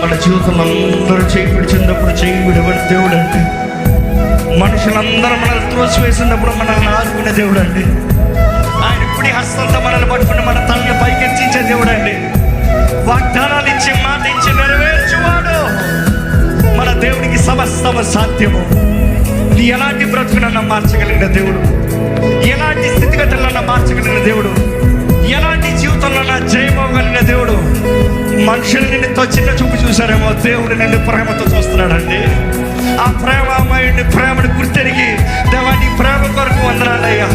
మన జీవితంలో అందరూ చేయి విడిచినప్పుడు చేయి విడబడి దేవుడు అండి. మనుషులందరూ మనల్ని త్రోసివేసినప్పుడు మనల్ని ఆదుకునే దేవుడు అండి. ఆయన ఇప్పుడు హస్తంతో మనల్ని పట్టుకుని మన తలని పైకెత్తించే దేవుడు అండి. వాగ్దానాలు ఇచ్చి మాట ఇచ్చి నెరవేర్చువాడు మన దేవుడికి సమస్తము సాధ్యము. నీ ఎలాంటి బ్రతుకునన్నా మార్చగలిగిన దేవుడు, ఎలాంటి స్థితిగతులన్నా మార్చగలిగిన దేవుడు, ఎలాంటి జీవితంలో జయమోగలిగిన దేవుడు. మనుషులు నిన్ను చిన్న చూపు చూసారేమో, దేవుడు నిన్ను ప్రేమతో చూస్తున్నాడండి. ఆ ప్రేమమయుడిని ప్రేమను గుర్తెరిగి, దేవా నీ ప్రేమ కొరకు వందనాలయ్యా,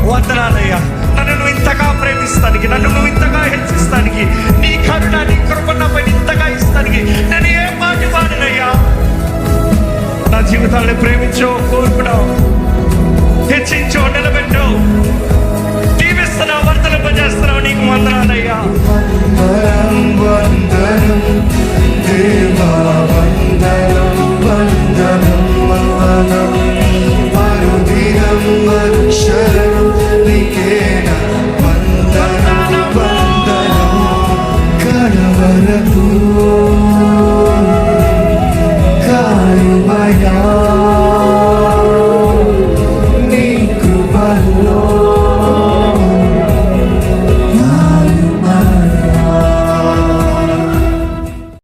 వందనాలయ్యా, నన్ను నువ్వు ఇంతగా ప్రేమిస్తానికి, నన్ను నువ్వు ఇంతగా హెచ్చిస్తానికి, నీ కరుణ నీ కృప నాపై ఇంతగా ఇస్తానికి నేను ఏ పాటి వాడినయ్యా. నా జీవితాన్ని ప్రేమించో, కోరుకున్నావు, హెచ్చించో, నిలబెట్టో, దీవిస్తున్నావు, వర్ధలింపజేస్తున్నావు, నీకు వందనాలయ్యా. నీ కృప